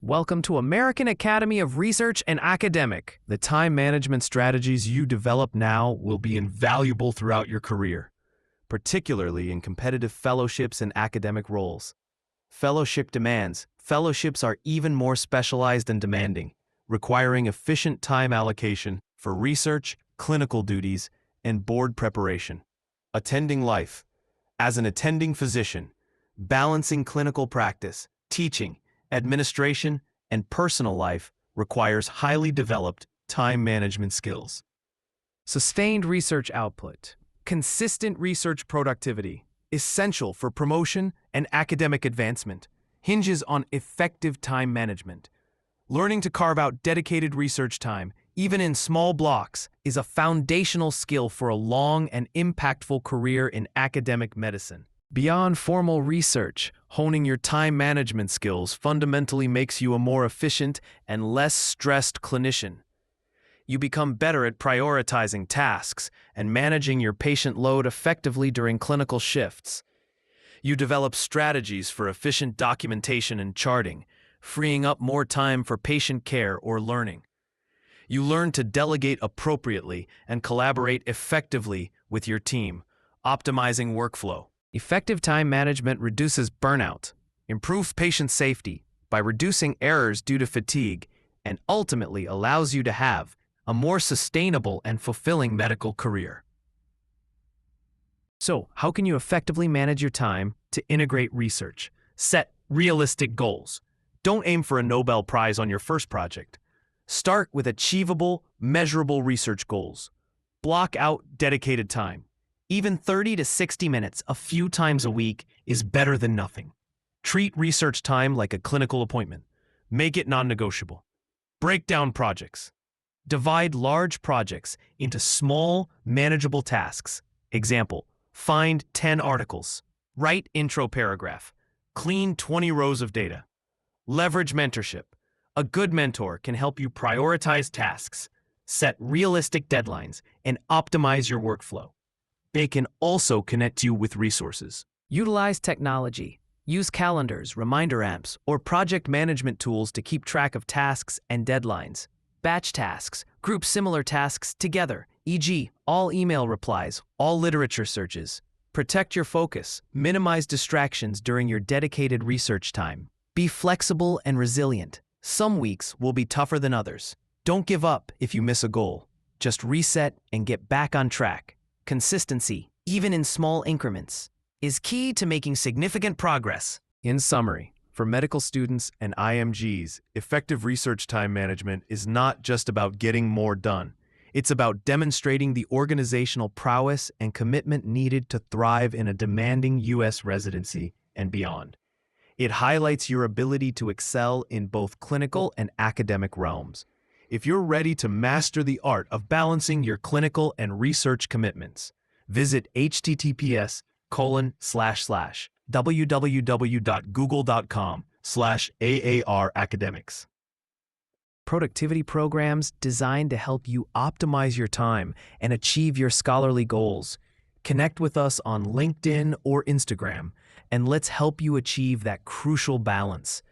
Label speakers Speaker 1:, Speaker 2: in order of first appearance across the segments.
Speaker 1: Welcome to American Academy of Research and Academic. The time management strategies you develop now will be invaluable throughout your career, particularly in competitive fellowships and academic roles. Fellowship demands. Fellowships are even more specialized and demanding, requiring efficient time allocation for research, clinical duties, and board preparation. Attending life. As an attending physician, balancing clinical practice, teaching, administration, and personal life requires highly developed time management skills. Sustained research output. Consistent research productivity, essential for promotion and academic advancement, hinges on effective time management. Learning to carve out dedicated research time, even in small blocks, is a foundational skill for a long and impactful career in academic medicine. Beyond formal research, honing your time management skills fundamentally makes you a more efficient and less stressed clinician. You become better at prioritizing tasks and managing your patient load effectively during clinical shifts. You develop strategies for efficient documentation and charting, freeing up more time for patient care or learning. You learn to delegate appropriately and collaborate effectively with your team, optimizing workflow. Effective time management reduces burnout, improves patient safety by reducing errors due to fatigue, and ultimately allows you to have a more sustainable and fulfilling medical career. So, how can you effectively manage your time to integrate research? Set realistic goals. Don't aim for a Nobel Prize on your first project. Start with achievable, measurable research goals. Block out dedicated time. Even 30 to 60 minutes a few times a week is better than nothing. Treat research time like a clinical appointment. Make it non-negotiable. Break down projects. Divide large projects into small, manageable tasks. Example, find 10 articles. Write intro paragraph. Clean 20 rows of data. Leverage mentorship. A good mentor can help you prioritize tasks, set realistic deadlines, and optimize your workflow. They can also connect you with resources. Utilize technology. Use calendars, reminder apps, or project management tools to keep track of tasks and deadlines. Batch tasks. Group similar tasks together, e.g., all email replies, all literature searches. Protect your focus. Minimize distractions during your dedicated research time. Be flexible and resilient. Some weeks will be tougher than others. Don't give up if you miss a goal. Just reset and get back on track. Consistency, even in small increments, is key to making significant progress. In summary, for medical students and IMGs, effective research time management is not just about getting more done. It's about demonstrating the organizational prowess and commitment needed to thrive in a demanding U.S. residency and beyond. It highlights your ability to excel in both clinical and academic realms. If you're ready to master the art of balancing your clinical and research commitments, visit https://www.google.com/AAR-academics. Productivity programs designed to help you optimize your time and achieve your scholarly goals. Connect with us on LinkedIn or Instagram, and let's help you achieve that crucial balance.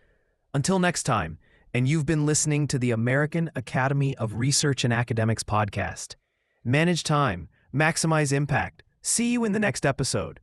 Speaker 1: Until next time, and you've been listening to the American Academy of Research and Academics podcast. Manage time, maximize impact. See you in the next episode.